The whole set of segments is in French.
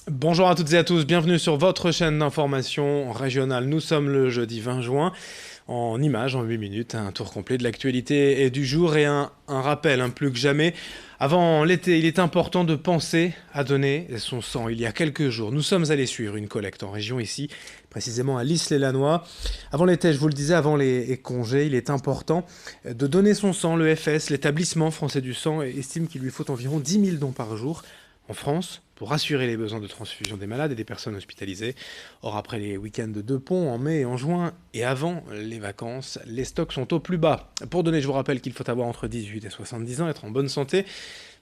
Bonjour à toutes et à tous, bienvenue sur votre chaîne d'information régionale. Nous sommes le jeudi 20 juin, en images, en 8 minutes, un tour complet de l'actualité et du jour et un rappel, plus que jamais. Avant l'été, il est important de penser à donner son sang. Il y a quelques jours, nous sommes allés suivre une collecte en région ici, précisément à Lys-les-Lannoy. Avant l'été, je vous le disais, avant les congés, il est important de donner son sang. Le FS, l'établissement français du sang, estime qu'il lui faut environ 10 000 dons par jour en France pour assurer les besoins de transfusion des malades et des personnes hospitalisées. Or, après les week-ends de pont en mai et en juin, et avant les vacances, les stocks sont au plus bas. Pour donner, je vous rappelle qu'il faut avoir entre 18 et 70 ans, être en bonne santé.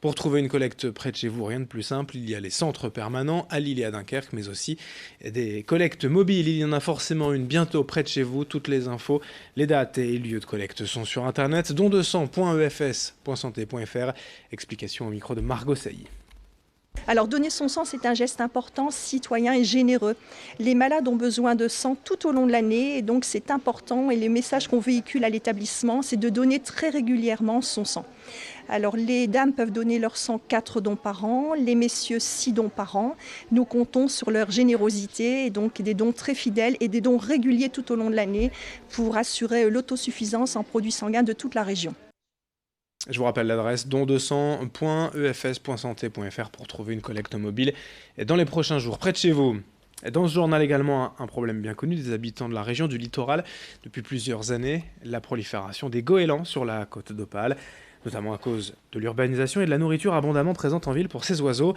Pour trouver une collecte près de chez vous, rien de plus simple, il y a les centres permanents à Lille et à Dunkerque, mais aussi des collectes mobiles. Il y en a forcément une bientôt près de chez vous. Toutes les infos, les dates et lieux de collecte sont sur internet, don200.efs.santé.fr. Explication au micro de Margot Sailly. Alors donner son sang, c'est un geste important, citoyen et généreux. Les malades ont besoin de sang tout au long de l'année et donc c'est important, et les messages qu'on véhicule à l'établissement, c'est de donner très régulièrement son sang. Alors les dames peuvent donner leur sang 4 dons par an, les messieurs 6 dons par an. Nous comptons sur leur générosité et donc des dons très fidèles et des dons réguliers tout au long de l'année pour assurer l'autosuffisance en produits sanguins de toute la région. Je vous rappelle l'adresse don200.efs.santé.fr pour trouver une collecte mobile dans les prochains jours, près de chez vous. Dans ce journal également, un problème bien connu des habitants de la région du littoral depuis plusieurs années, la prolifération des goélands sur la côte d'Opale, notamment à cause de l'urbanisation et de la nourriture abondamment présente en ville pour ces oiseaux.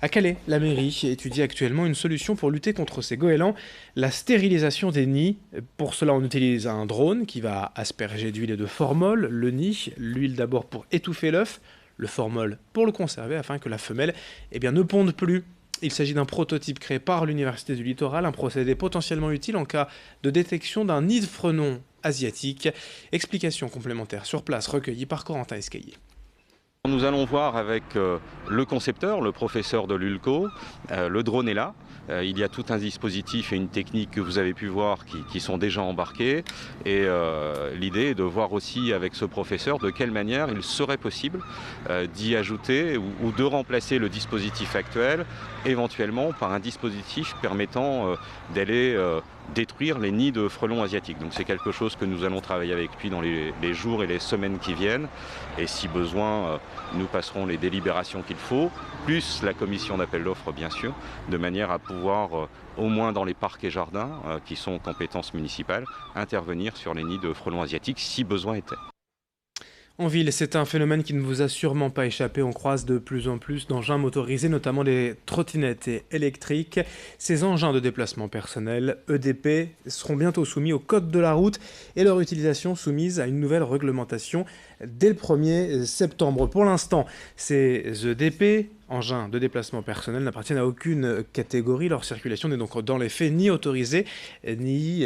À Calais, la mairie étudie actuellement une solution pour lutter contre ces goélands, la stérilisation des nids. Pour cela, on utilise un drone qui va asperger d'huile et de formol le nid, l'huile d'abord pour étouffer l'œuf, le formol pour le conserver afin que la femelle ne ponde plus. Il s'agit d'un prototype créé par l'Université du Littoral, un procédé potentiellement utile en cas de détection d'un nid de frelons asiatique. Explication complémentaire sur place recueillie par Corentin Escaillé. Nous allons voir avec le concepteur, le professeur de l'ULCO. Le drone est là. Il y a tout un dispositif et une technique que vous avez pu voir qui sont déjà embarqués. Et l'idée est de voir aussi avec ce professeur de quelle manière il serait possible d'y ajouter ou de remplacer le dispositif actuel, éventuellement par un dispositif permettant d'aller détruire les nids de frelons asiatiques. Donc c'est quelque chose que nous allons travailler avec lui dans les jours et les semaines qui viennent. Et si besoin, nous passerons les délibérations qu'il faut, plus la commission d'appel d'offres bien sûr, de manière à pouvoir, au moins dans les parcs et jardins, qui sont compétences municipales, intervenir sur les nids de frelons asiatiques si besoin était. En ville, c'est un phénomène qui ne vous a sûrement pas échappé. On croise de plus en plus d'engins motorisés, notamment les trottinettes électriques. Ces engins de déplacement personnel, EDP, seront bientôt soumis au code de la route et leur utilisation soumise à une nouvelle réglementation dès le 1er septembre. Pour l'instant, ces EDP, engins de déplacement personnel, n'appartiennent à aucune catégorie. Leur circulation n'est donc dans les faits ni autorisée ni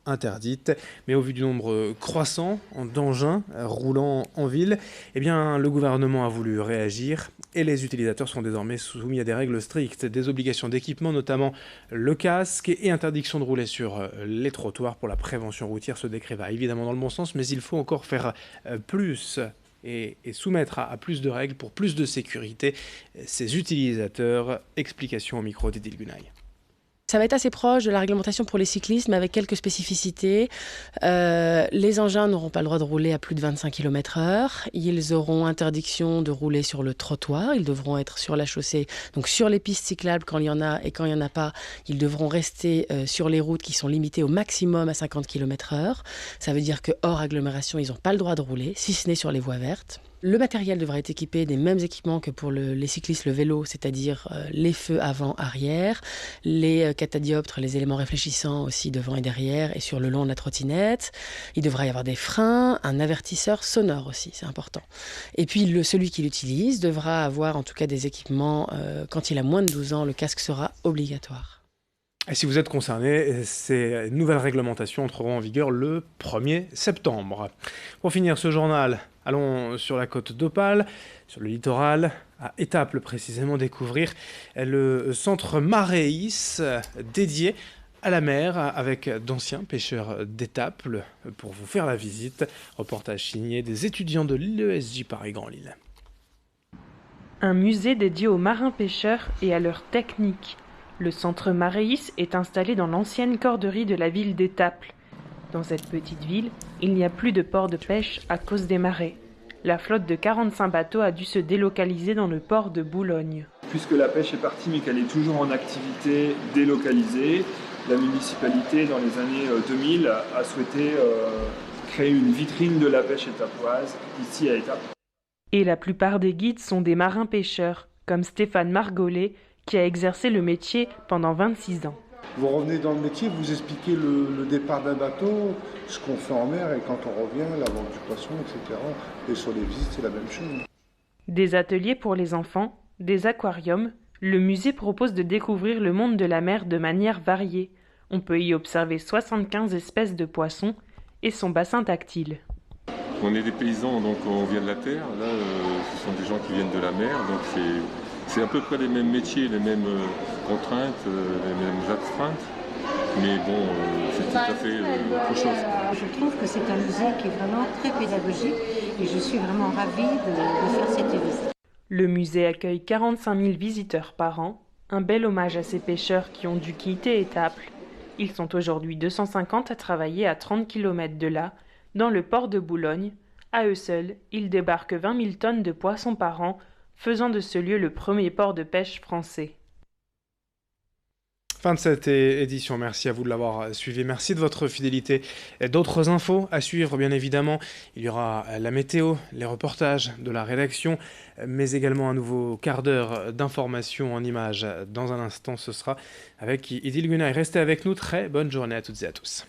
interdite, mais au vu du nombre croissant d'engins roulant en ville, le gouvernement a voulu réagir et les utilisateurs sont désormais soumis à des règles strictes, des obligations d'équipement, notamment le casque et interdiction de rouler sur les trottoirs pour la prévention routière. Ce décret va évidemment dans le bon sens, mais il faut encore faire plus et soumettre à plus de règles pour plus de sécurité ces utilisateurs. Explication au micro d'Edil Gunaï. Ça va être assez proche de la réglementation pour les cyclistes, mais avec quelques spécificités. Les engins n'auront pas le droit de rouler à plus de 25 km/h. Ils auront interdiction de rouler sur le trottoir. Ils devront être sur la chaussée, donc sur les pistes cyclables quand il y en a, et quand il n'y en a pas, ils devront rester sur les routes qui sont limitées au maximum à 50 km/h. Ça veut dire que hors agglomération, ils n'ont pas le droit de rouler, si ce n'est sur les voies vertes. Le matériel devra être équipé des mêmes équipements que pour les cyclistes, le vélo, c'est-à-dire les feux avant-arrière, les catadioptres, les éléments réfléchissants aussi devant et derrière et sur le long de la trottinette. Il devra y avoir des freins, un avertisseur sonore aussi, c'est important. Et puis celui qui l'utilise devra avoir en tout cas des équipements, quand il a moins de 12 ans, le casque sera obligatoire. Et si vous êtes concerné, ces nouvelles réglementations entreront en vigueur le 1er septembre. Pour finir ce journal, allons sur la côte d'Opale, sur le littoral, à Étaples précisément, découvrir le centre Maréis dédié à la mer avec d'anciens pêcheurs d'Étaples pour vous faire la visite. Reportage signé des étudiants de l'ESJ Paris-Grand Lille. Un musée dédié aux marins pêcheurs et à leur technique. Le centre Maréis est installé dans l'ancienne corderie de la ville d'Étaples. Dans cette petite ville, il n'y a plus de port de pêche à cause des marées. La flotte de 45 bateaux a dû se délocaliser dans le port de Boulogne. Puisque la pêche est partie mais qu'elle est toujours en activité délocalisée, la municipalité dans les années 2000 a souhaité créer une vitrine de la pêche étapoise ici à Étaples. Et la plupart des guides sont des marins pêcheurs, comme Stéphane Margollet, qui a exercé le métier pendant 26 ans. Vous revenez dans le métier, vous expliquez le départ d'un bateau, ce qu'on fait en mer et quand on revient, la vente du poisson, etc. Et sur les visites, c'est la même chose. Des ateliers pour les enfants, des aquariums, le musée propose de découvrir le monde de la mer de manière variée. On peut y observer 75 espèces de poissons et son bassin tactile. On est des paysans, donc on vient de la terre. Là, ce sont des gens qui viennent de la mer, donc c'est à peu près les mêmes métiers, les mêmes contraintes, les mêmes astreintes. Mais bon, c'est tout à fait autre chose. Je trouve que c'est un musée qui est vraiment très pédagogique et je suis vraiment ravie de faire cette visite. Le musée accueille 45 000 visiteurs par an, un bel hommage à ces pêcheurs qui ont dû quitter Étaples. Ils sont aujourd'hui 250 à travailler à 30 km de là, dans le port de Boulogne. À eux seuls, ils débarquent 20 000 tonnes de poissons par an, faisant de ce lieu le premier port de pêche français. Fin de cette édition, merci à vous de l'avoir suivi, merci de votre fidélité. Et d'autres infos à suivre, bien évidemment, il y aura la météo, les reportages de la rédaction, mais également un nouveau quart d'heure d'information en images. Dans un instant, ce sera avec Idil Gunay. Restez avec nous, très bonne journée à toutes et à tous.